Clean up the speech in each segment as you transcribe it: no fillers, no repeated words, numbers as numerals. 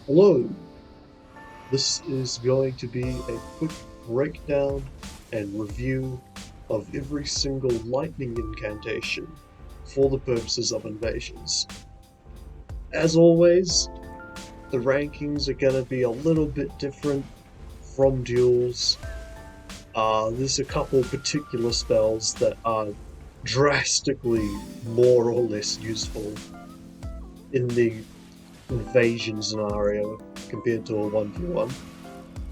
Hello, this is going to be a quick breakdown and review of every single lightning incantation for the purposes of invasions. As always, the rankings are going to be a little bit different from duels. There's a couple particular spells that are drastically more or less useful in the invasion scenario compared to a 1v1.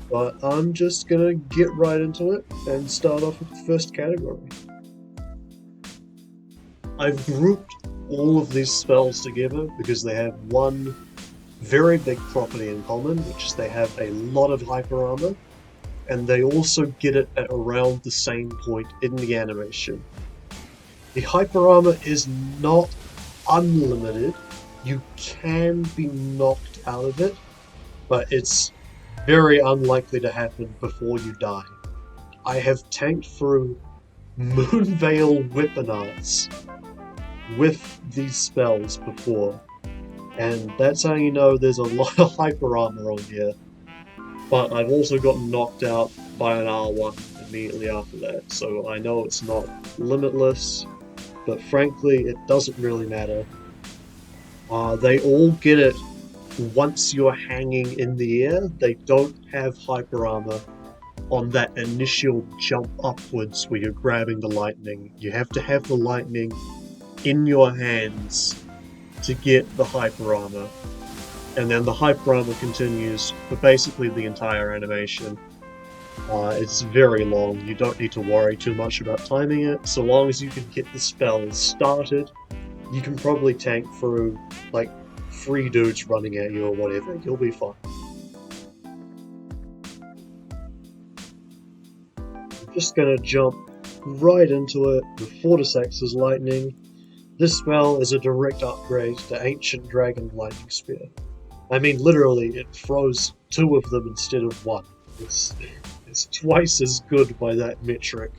But I'm just gonna get right into it and start off with the first category. I've grouped all of these spells together because they have one very big property in common, which is they have a lot of hyper armor, and they also get it at around the same point in the animation. The hyper armor is not unlimited. You can be knocked out of it, but it's very unlikely to happen before you die. I have tanked through Moonveil Weapon Arts with these spells before, and that's how you know there's a lot of hyper armor on here. But I've also gotten knocked out by an R1 immediately after that, so I know it's not limitless, but frankly it doesn't really matter. They all get it once you're hanging in the air. They don't have hyper armor on that initial jump upwards where you're grabbing the lightning. You have to have the lightning in your hands to get the hyper armor. And then the hyper armor continues for basically the entire animation. It's very long. You don't need to worry too much about timing it. So long as you can get the spell started, you can probably tank through like 3 dudes running at you or whatever. You'll be fine. I'm just gonna jump right into it with Fortissax's Lightning. This spell is a direct upgrade to Ancient Dragon Lightning Spear. I mean, literally, it throws 2 of them instead of 1. It's twice as good by that metric.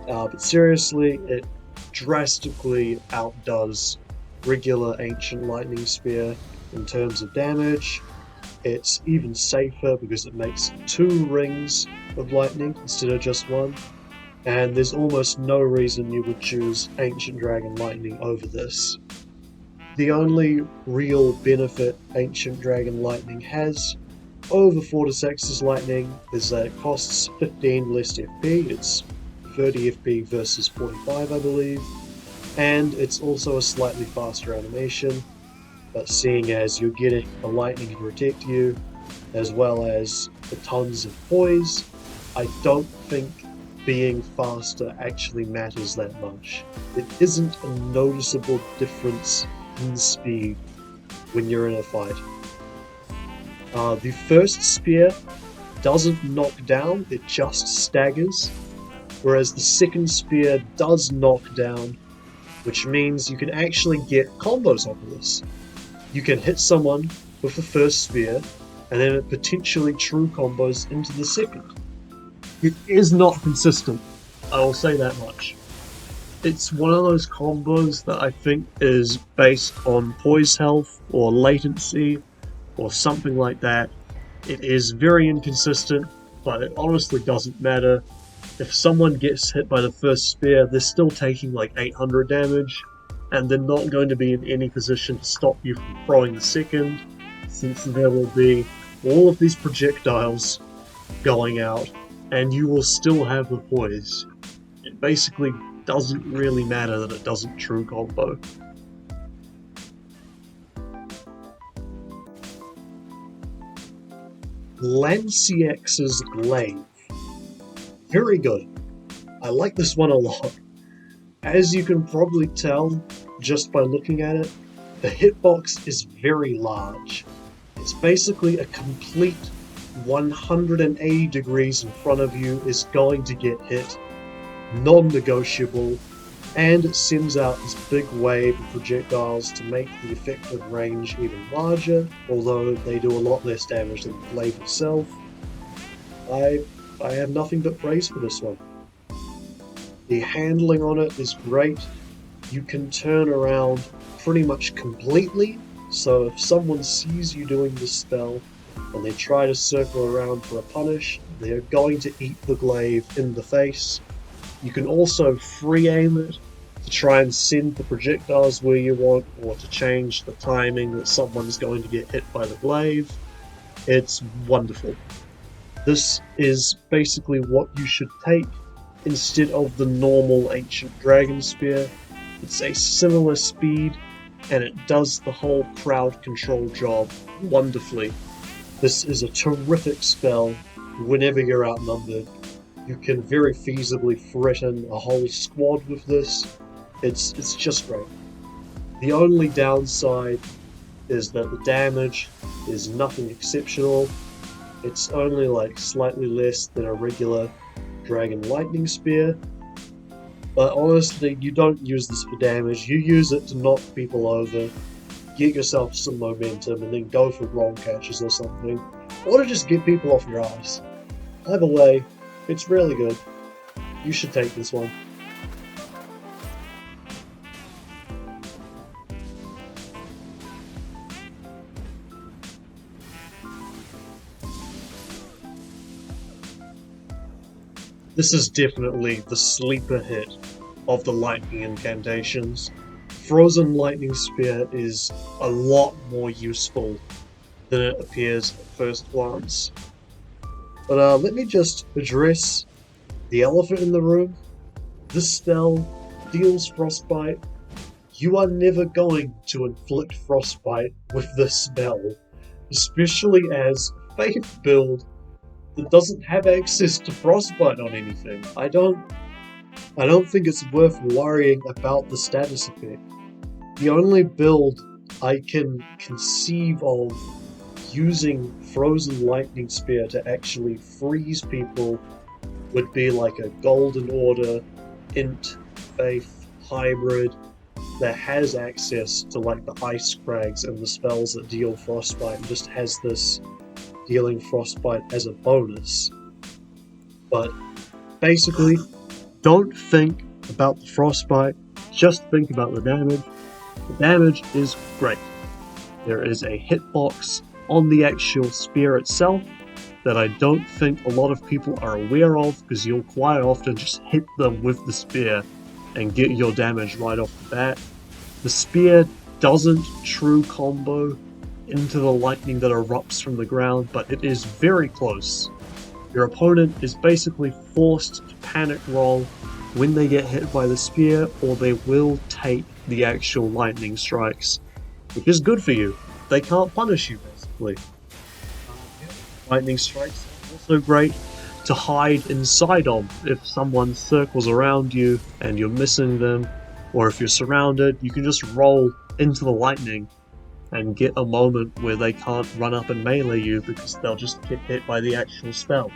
But seriously, it drastically outdoes regular Ancient Lightning Spear in terms of damage. It's even safer because it makes 2 rings of lightning instead of just 1, and there's almost no reason you would choose Ancient Dragon Lightning over this. The only real benefit Ancient Dragon Lightning has over Fortissax's Lightning is that it costs 15 less FP. It's 30 FP versus 45, I believe, and it's also a slightly faster animation, but seeing as you're getting the lightning to protect you, as well as the tons of poise, I don't think being faster actually matters that much. It isn't a noticeable difference in speed when you're in a fight. The first spear doesn't knock down, it just staggers, whereas the second spear does knock down, which means you can actually get combos off of this. You can hit someone with the first spear, and then it potentially true combos into the second. It is not consistent, I will say that much. It's one of those combos that I think is based on poise health or latency or something like that. It is very inconsistent, but it honestly doesn't matter. If someone gets hit by the first spear, they're still taking like 800 damage, and they're not going to be in any position to stop you from throwing the second, since there will be all of these projectiles going out, and you will still have the poise. It basically doesn't really matter that it doesn't true combo. Lansseax's Glaive. Very good. I like this one a lot. As you can probably tell just by looking at it, the hitbox is very large. It's basically a complete 180 degrees in front of you is going to get hit, non-negotiable, and it sends out this big wave of projectiles to make the effective range even larger, although they do a lot less damage than the Glaive itself. I have nothing but praise for this one. The handling on it is great. You can turn around pretty much completely, So if someone sees you doing this spell and they try to circle around for a punish, they are going to eat the glaive in the face. You can also free aim it to try and send the projectiles where you want, or to change the timing that someone's going to get hit by the glaive. It's wonderful. This is basically what you should take instead of the normal Ancient Dragon Spear. It's a similar speed, and it does the whole crowd control job wonderfully. This is a terrific spell whenever you're outnumbered. You can very feasibly threaten a whole squad with this. It's just great. The only downside is that the damage is nothing exceptional. It's only like slightly less than a regular Dragon Lightning Spear. But honestly, you don't use this for damage, you use it to knock people over, get yourself some momentum, and then go for roll catches or something. Or to just get people off your ass. Either way, it's really good. You should take this one. This is definitely the sleeper hit of the lightning incantations. Frozen Lightning Spear is a lot more useful than it appears at first glance. But let me just address the elephant in the room. This spell deals frostbite. You are never going to inflict frostbite with this spell, especially as Faith build that doesn't have access to frostbite on anything. I don't think it's worth worrying about the status effect. The only build I can conceive of using Frozen Lightning Spear to actually freeze people would be like a Golden Order, Int, Faith, hybrid that has access to like the Ice Crags and the spells that deal frostbite and just has this dealing frostbite as a bonus. But basically, don't think about the frostbite, just think about the damage. The damage is great. There is a hitbox on the actual spear itself that I don't think a lot of people are aware of, because you'll quite often just hit them with the spear and get your damage right off the bat. The spear doesn't true combo into the lightning that erupts from the ground, but it is very close. Your opponent is basically forced to panic roll when they get hit by the spear, or they will take the actual lightning strikes, which is good for you. They can't punish you, basically. Lightning strikes are also great to hide inside of. If someone circles around you and you're missing them, or if you're surrounded, you can just roll into the lightning and get a moment where they can't run up and melee you because they'll just get hit by the actual spell.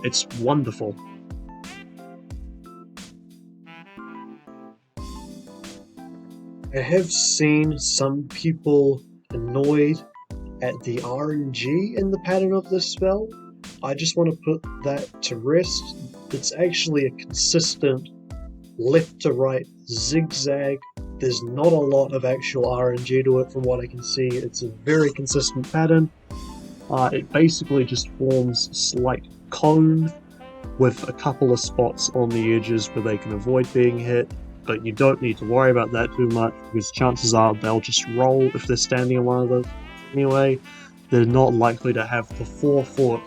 It's wonderful. I have seen some people annoyed at the RNG in the pattern of this spell. I just want to put that to rest. It's actually a consistent left to right zigzag. There's not a lot of actual RNG to it from what I can see. It's a very consistent pattern. It basically just forms a slight cone with a couple of spots on the edges where they can avoid being hit, but you don't need to worry about that too much because chances are they'll just roll if they're standing on one of those. Anyway, they're not likely to have the forethought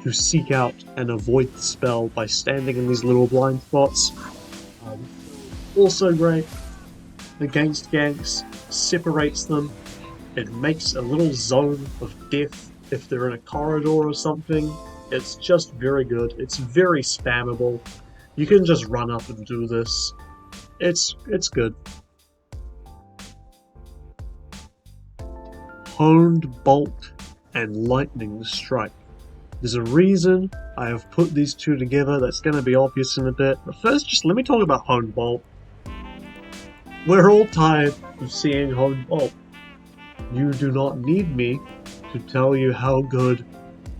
to seek out and avoid the spell by standing in these little blind spots. Also great against ganks, separates them, it makes a little zone of death if they're in a corridor or something. It's just very good, it's very spammable, you can just run up and do this, it's good. Honed Bolt and Lightning Strike. There's a reason I have put these two together that's going to be obvious in a bit, but first just let me talk about Honed Bolt. We're all tired of seeing Honed Bolt. You do not need me to tell you how good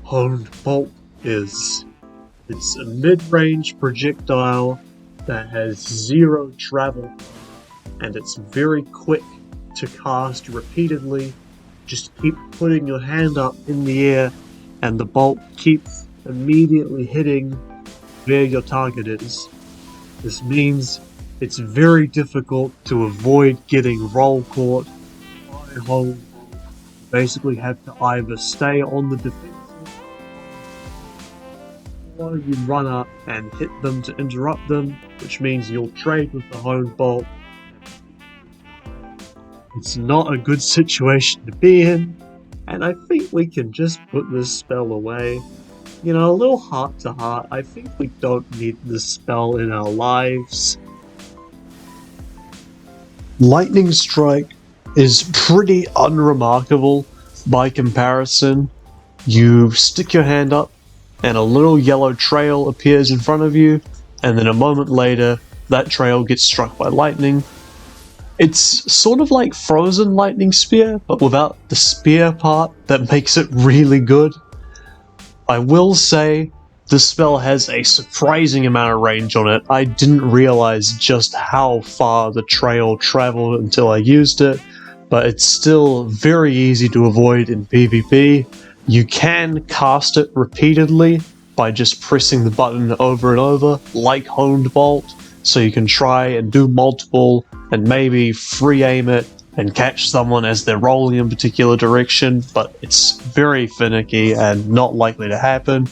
Honed Bolt is. It's a mid-range projectile that has 0 travel, and it's very quick to cast repeatedly. Just keep putting your hand up in the air and the bolt keeps immediately hitting where your target is. This means it's very difficult to avoid getting roll caught by home. You basically have to either stay on the defensive or you run up and hit them to interrupt them, which means you'll trade with the home bolt. It's not a good situation to be in, and I think we can just put this spell away. You know, a little heart to heart, I think we don't need this spell in our lives. Lightning Strike is pretty unremarkable by comparison. You stick your hand up and a little yellow trail appears in front of you, and then a moment later that trail gets struck by lightning. It's sort of like Frozen Lightning Spear, but without the spear part that makes it really good. I will say, this spell has a surprising amount of range on it. I didn't realize just how far the trail traveled until I used it, but it's still very easy to avoid in PvP. You can cast it repeatedly by just pressing the button over and over, like Honed Bolt, so you can try and do multiple and maybe free aim it and catch someone as they're rolling in a particular direction, but it's very finicky and not likely to happen.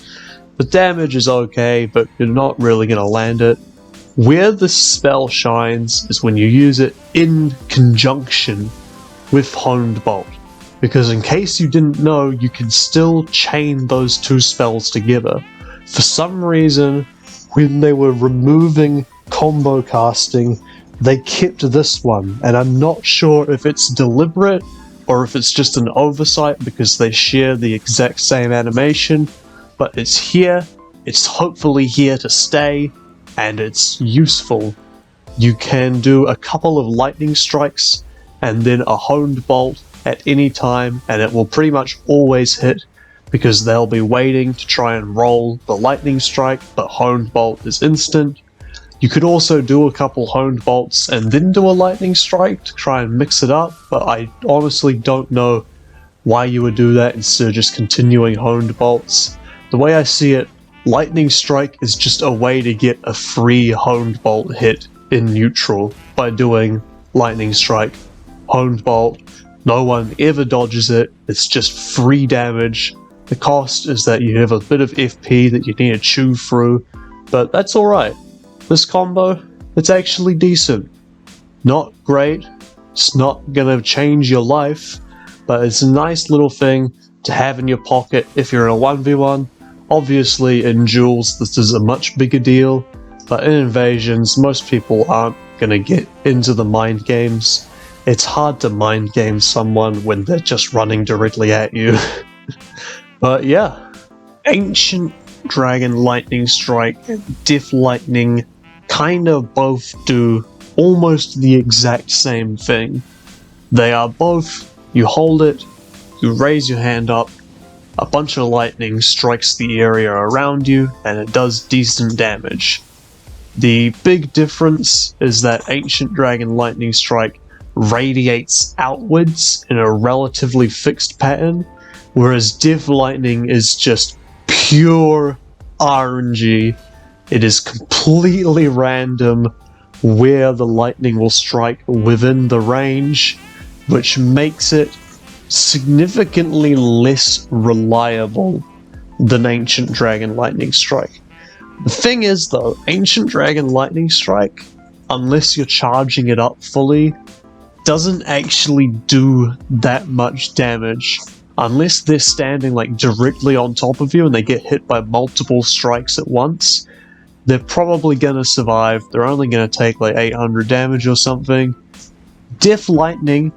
The damage is okay, but you're not really going to land it. Where the spell shines is when you use it in conjunction with Honed Bolt, because in case you didn't know, you can still chain those two spells together. For some reason, when they were removing combo casting, they kept this one, and I'm not sure if it's deliberate or if it's just an oversight because they share the exact same animation, but it's here, it's hopefully here to stay, and it's useful. You can do a couple of lightning strikes and then a Honed Bolt at any time, and it will pretty much always hit because they'll be waiting to try and roll the lightning strike, but Honed Bolt is instant. You could also do a couple Honed Bolts and then do a lightning strike to try and mix it up, but I honestly don't know why you would do that instead of just continuing Honed Bolts. The way I see it, lightning strike is just a way to get a free Honed Bolt hit in neutral by doing lightning strike, Honed Bolt. No one ever dodges it, it's just free damage. The cost is that you have a bit of FP that you need to chew through, but that's alright. This combo, it's actually decent. Not great, it's not gonna change your life, but it's a nice little thing to have in your pocket if you're in a 1v1. Obviously in duels this is a much bigger deal, but in invasions most people aren't gonna get into the mind games. It's hard to mind game someone when they're just running directly at you. But yeah, Ancient Dragon Lightning Strike and Death Lightning kind of both do almost the exact same thing. They are both, you hold it, you raise your hand up, a bunch of lightning strikes the area around you, and it does decent damage. The big difference is that Ancient Dragon Lightning Strike radiates outwards in a relatively fixed pattern, whereas Death Lightning is just pure RNG. It is completely random where the lightning will strike within the range, which makes it significantly less reliable than Ancient Dragon Lightning Strike. The thing is though, Ancient Dragon Lightning Strike, unless you're charging it up fully, doesn't actually do that much damage. Unless they're standing like directly on top of you and they get hit by multiple strikes at once, they're probably gonna survive. They're only gonna take like 800 damage or something. Death Lightning,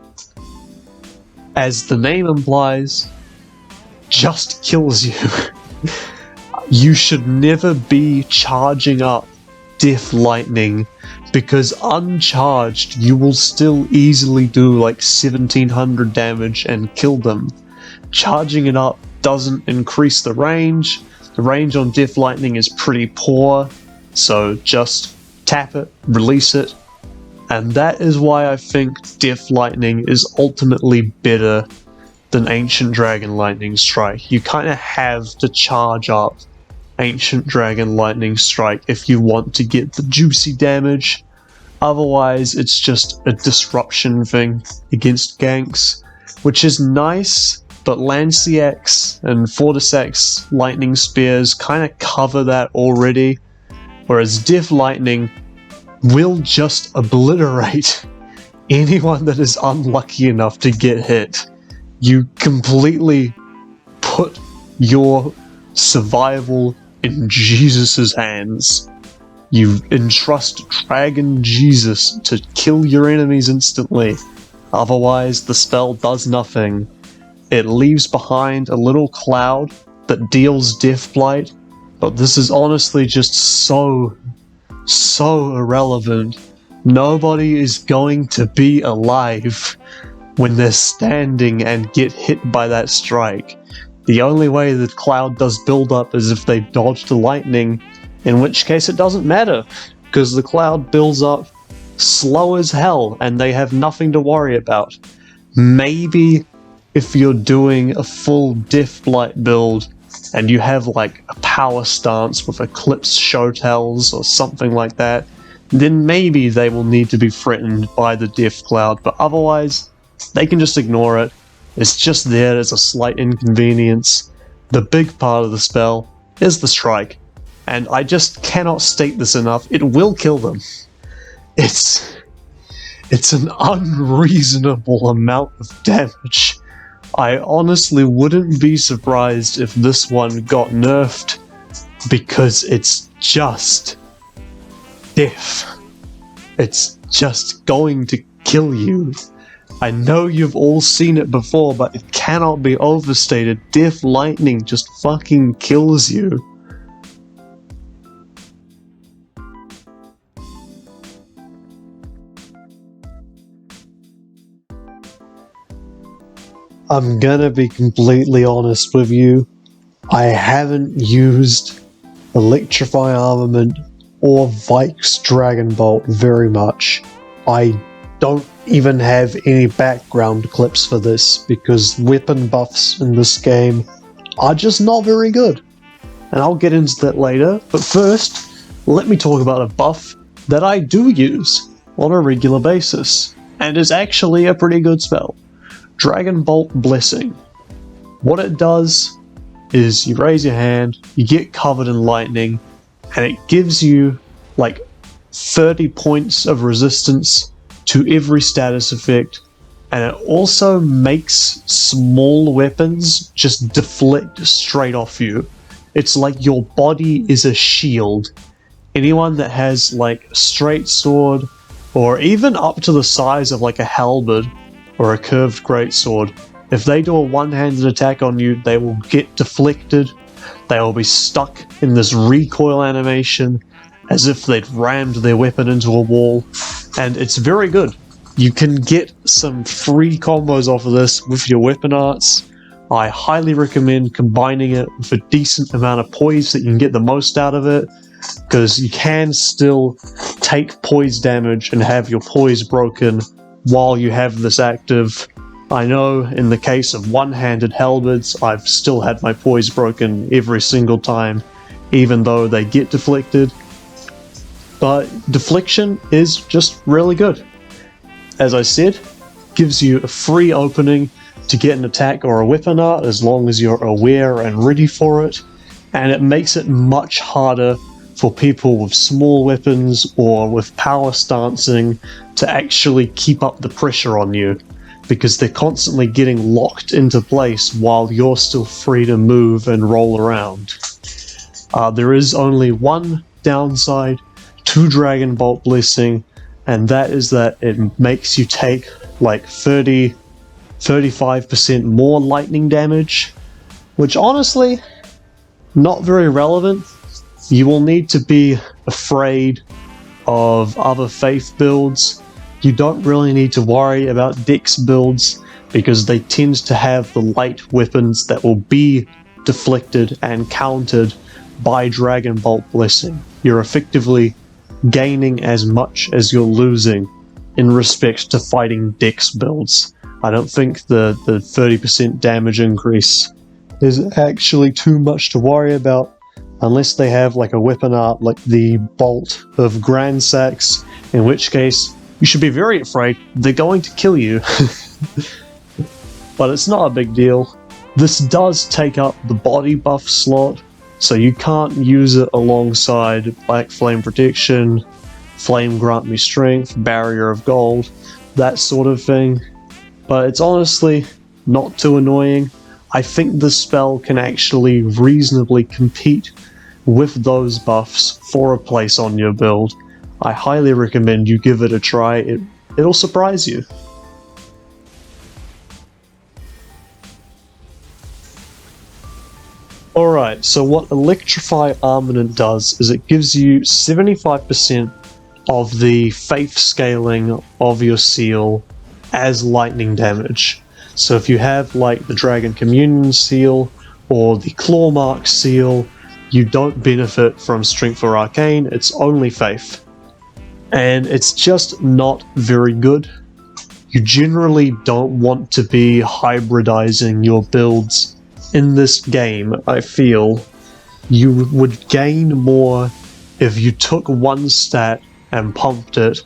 as the name implies, just kills you. You should never be charging up Death Lightning, because uncharged you will still easily do like 1700 damage and kill them. Charging it up doesn't increase the range. The range on Death Lightning is pretty poor, so just tap it, release it, And that is why I think Death Lightning is ultimately better than Ancient Dragon Lightning Strike. You kind of have to charge up Ancient Dragon Lightning Strike if you want to get the juicy damage. Otherwise, it's just a disruption thing against ganks, which is nice, but Lansseax and Fortissax Lightning Spears kind of cover that already, whereas Death Lightning will just obliterate anyone that is unlucky enough to get hit. You completely put your survival in Jesus' hands. You entrust Dragon Jesus to kill your enemies instantly. Otherwise, the spell does nothing. It leaves behind a little cloud that deals Death Blight, but this is honestly just so irrelevant. Nobody is going to be alive when they're standing and get hit by that strike. The only way the cloud does build up is if they dodge the lightning, in which case it doesn't matter, because the cloud builds up slow as hell and they have nothing to worry about. Maybe if you're doing a full Death Blight build and you have like a power stance with Eclipse Showtells or something like that, then maybe they will need to be threatened by the Death Cloud, but otherwise they can just ignore it. It's just there as a slight inconvenience. The big part of the spell is the strike, and I just cannot state this enough, it will kill them. It's an unreasonable amount of damage. I honestly wouldn't be surprised if this one got nerfed, because it's just death. It's just going to kill you. I know you've all seen it before, but it cannot be overstated. Death Lightning just fucking kills you. I'm gonna be completely honest with you. I haven't used Electrify Armament or Vyke's Dragonbolt very much. I don't even have any background clips for this because weapon buffs in this game are just not very good. And I'll get into that later, but first, let me talk about a buff that I do use on a regular basis, and is actually a pretty good spell. Dragonbolt Blessing. What it does is you raise your hand, you get covered in lightning, and it gives you like 30 points of resistance to every status effect, and it also makes small weapons just deflect straight off you. It's like your body is a shield. Anyone that has like a straight sword, or even up to the size of like a halberd or a curved greatsword, if they do a one-handed attack on you, they will get deflected. They will be stuck in this recoil animation as if they'd rammed their weapon into a wall, and it's very good. You can get some free combos off of this with your weapon arts. I highly recommend combining it with a decent amount of poise that you can get the most out of it, because you can still take poise damage and have your poise broken while you have this active. I know in the case of one-handed halberds, I've still had my poise broken every single time, even though they get deflected. But deflection is just really good. As I said, gives you a free opening to get an attack or a weapon art as long as you're aware and ready for it, and it makes it much harder for people with small weapons or with power stancing to actually keep up the pressure on you, because they're constantly getting locked into place while you're still free to move and roll around. There is only one downside to Dragonbolt Blessing, and that is that it makes you take like 35% more lightning damage, which honestly, not very relevant. You will need to be afraid of other faith builds. You don't really need to worry about dex builds, because they tend to have the light weapons that will be deflected and countered by Dragonbolt Blessing. You're effectively gaining as much as you're losing in respect to fighting dex builds. I don't think the 30% damage increase is actually too much to worry about, unless they have like a weapon art like the Bolt of Lansseax, in which case you should be very afraid they're going to kill you. But it's not a big deal. This does take up the body buff slot, so you can't use it alongside Black Flame Protection, Flame Grant Me Strength, Barrier of Gold, that sort of thing. But it's honestly not too annoying. I think this spell can actually reasonably compete with those buffs for a place on your build. I highly recommend you give it a try. It'll surprise you. Alright, so what Electrify Armament does is it gives you 75% of the faith scaling of your seal as lightning damage. So if you have like the Dragon Communion seal or the Clawmark seal, you don't benefit from Strength or Arcane, it's only faith. And it's just not very good. You generally don't want to be hybridizing your builds in this game. I feel you would gain more if you took one stat and pumped it,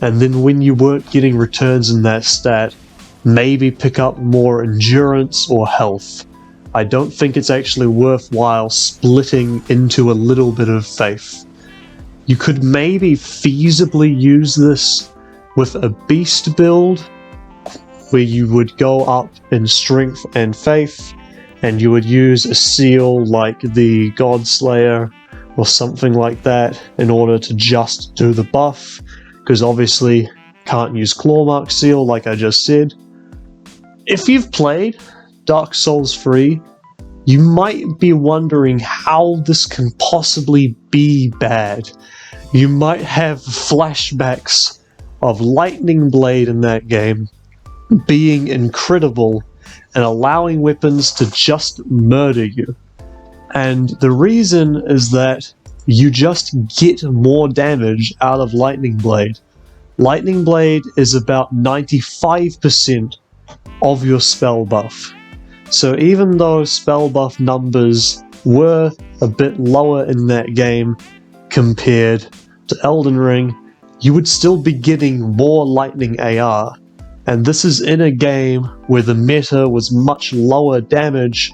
and then when you weren't getting returns in that stat, maybe pick up more endurance or health. I don't think it's actually worthwhile splitting into a little bit of faith. You could maybe feasibly use this with a beast build, where you would go up in strength and faith, and you would use a seal like the Godslayer or something like that in order to just do the buff, because obviously can't use Clawmark seal like I just said. If you've played Dark Souls 3, you might be wondering how this can possibly be bad. You might have flashbacks of Lightning Blade in that game being incredible and allowing weapons to just murder you. And the reason is that you just get more damage out of Lightning Blade. Lightning Blade is about 95% of your spell buff. So even though spell buff numbers were a bit lower in that game compared to Elden Ring, you would still be getting more lightning AR. And this is in a game where the meta was much lower damage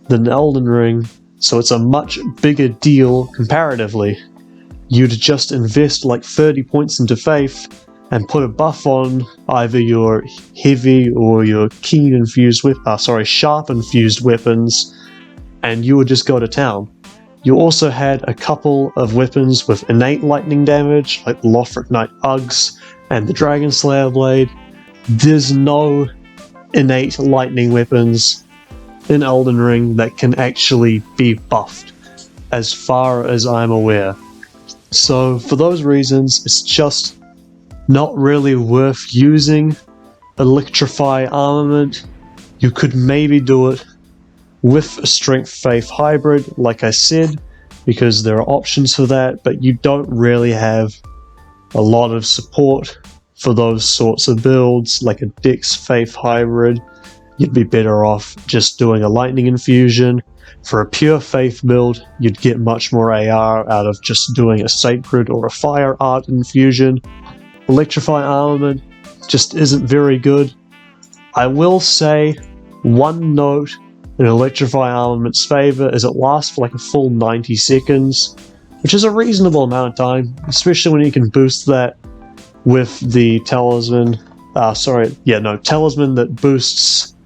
than Elden Ring, so it's a much bigger deal comparatively. You'd just invest like 30 points into faith and put a buff on either your heavy or your sharp infused weapons, and you would just go to town. You also had a couple of weapons with innate lightning damage, like the Lothric Knight Uggs and the Dragon Slayer Blade. There's no innate lightning weapons in Elden Ring that can actually be buffed, as far as I'm aware. So for those reasons, it's just not really worth using Electrify Armament. You could maybe do it with a Strength Faith hybrid, like I said, because there are options for that, but you don't really have a lot of support for those sorts of builds, like a Dex Faith hybrid. You'd be better off just doing a Lightning Infusion. For a pure Faith build, you'd get much more AR out of just doing a Sacred or a Fire Art Infusion. Electrify Armament just isn't very good. I will say one note in Electrify Armament's favour is it lasts for like a full 90 seconds, which is a reasonable amount of time, especially when you can boost that with the talisman. Talisman that boosts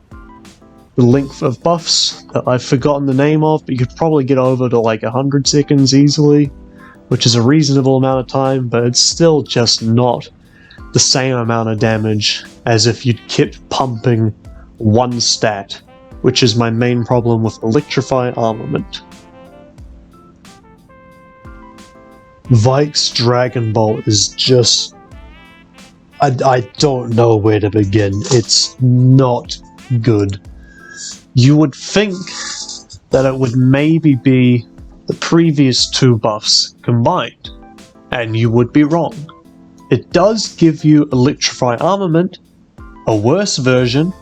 the length of buffs that I've forgotten the name of, but you could probably get over to like 100 seconds easily, which is a reasonable amount of time, but it's still just not the same amount of damage as if you'd kept pumping one stat, which is my main problem with Electrify Armament. Vyke's Dragonbolt is just... I don't know where to begin. It's not good. You would think that it would maybe be the previous two buffs combined, and you would be wrong. It does give you Electrify Armament, a worse version,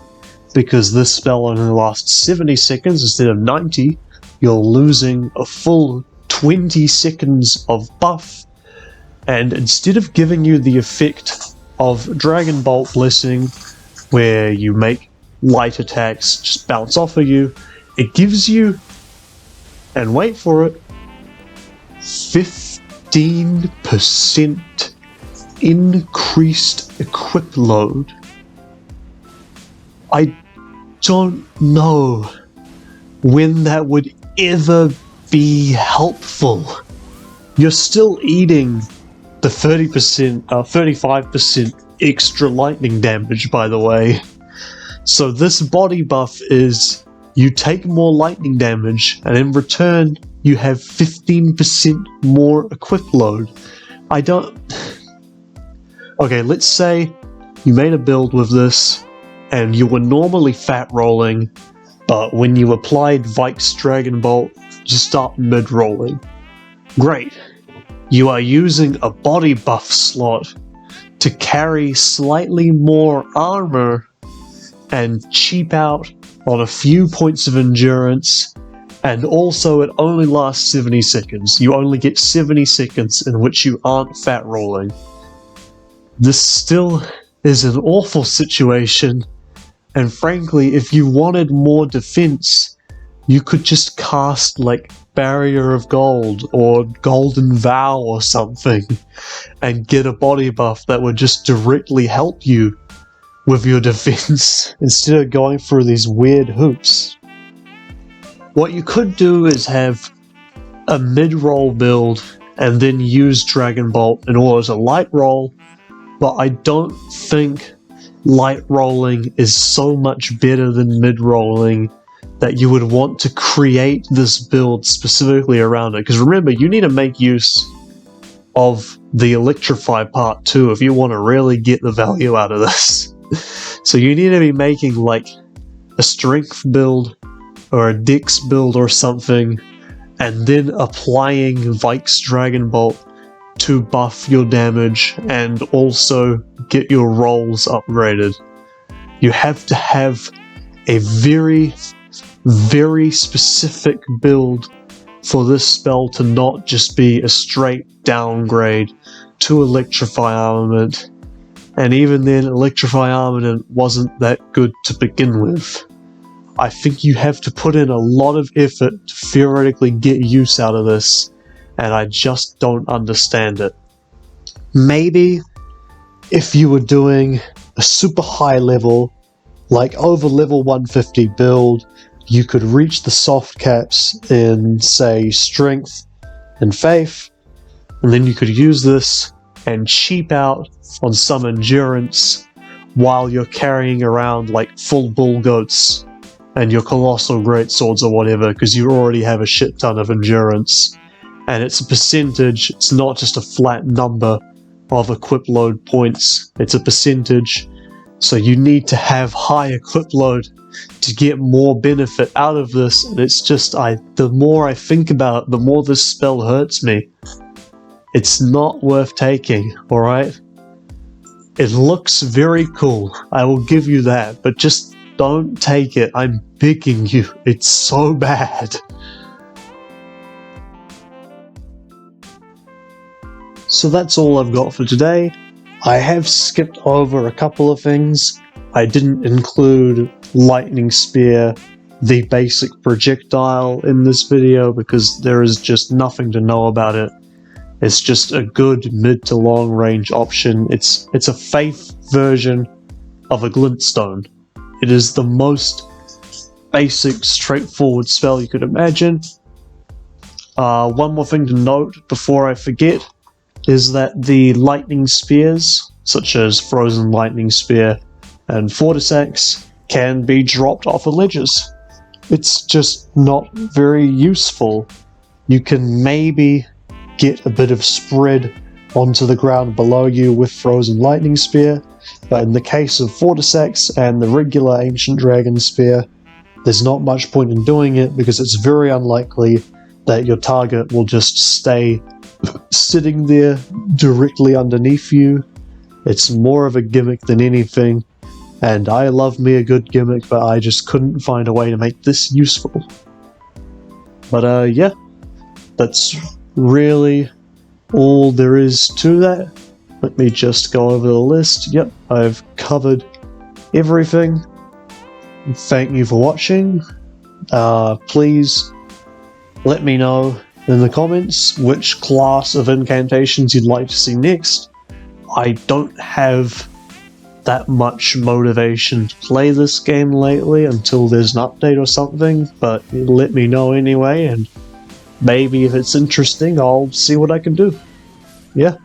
because this spell only lasts 70 seconds instead of 90. You're losing a full 20 seconds of buff, and instead of giving you the effect of Dragonbolt Blessing, where you make light attacks just bounce off of you, it gives you, and wait for it, 15% increased equip load. I don't know when that would ever be helpful. You're still eating the 35% extra lightning damage, by the way. So this body buff is you take more lightning damage, and in return you have 15% more equip load. I don't... Okay, let's say you made a build with this, and you were normally fat rolling, but when you applied Vyke's Dragonbolt, you start mid-rolling. Great. You are using a body buff slot to carry slightly more armor and cheap out on a few points of endurance, and also it only lasts 70 seconds. You only get 70 seconds in which you aren't fat rolling. This still is an awful situation, and frankly, if you wanted more defense, you could just cast like Barrier of Gold or Golden Vow or something and get a body buff that would just directly help you with your defense instead of going through these weird hoops. What you could do is have a mid-roll build and then use Dragonbolt in order to light roll, but I don't think light rolling is so much better than mid-rolling that you would want to create this build specifically around it. Because remember, you need to make use of the Electrify part too if you want to really get the value out of this. So you need to be making like a strength build or a dex build or something, and then applying Vyke's Dragonbolt to buff your damage and also get your rolls upgraded. You have to have a very, very specific build for this spell to not just be a straight downgrade to Electrify Armament. And even then, Electrify Armament wasn't that good to begin with. I think you have to put in a lot of effort to theoretically get use out of this, and I just don't understand it. Maybe if you were doing a super high level, like over level 150 build, you could reach the soft caps in, say, Strength and Faith, and then you could use this and cheap out on some endurance while you're carrying around like full bull goats and your colossal greatswords or whatever, because you already have a shit ton of endurance. And it's a percentage, it's not just a flat number of equip load points, it's a percentage, so you need to have high equip load to get more benefit out of this, and it's just, the more I think about it, the more this spell hurts me. It's not worth taking, alright? It looks very cool, I will give you that, but just don't take it, I'm begging you, it's so bad. So that's all I've got for today. I have skipped over a couple of things. I didn't include Lightning Spear, the basic projectile, in this video because there is just nothing to know about it. It's just a good mid to long range option. It's a Faith version of a Glintstone. It is the most basic, straightforward spell you could imagine. One more thing to note before I forget is that the lightning spears, such as Frozen Lightning Spear and Fortissax, can be dropped off of ledges. It's just not very useful. You can maybe get a bit of spread onto the ground below you with Frozen Lightning Spear, but in the case of Fortissax and the regular Ancient Dragon Spear, there's not much point in doing it because it's very unlikely that your target will just stay sitting there directly underneath you It's more of a gimmick than anything, and I love me a good gimmick, but I just couldn't find a way to make this useful. But yeah, that's really all there is to that. Let me just go over the list. Yep, I've covered everything. Thank you for watching. Please let me know in the comments which class of incantations you'd like to see next. I don't have that much motivation to play this game lately until there's an update or something, but let me know anyway, and maybe if it's interesting, I'll see what I can do. Yeah.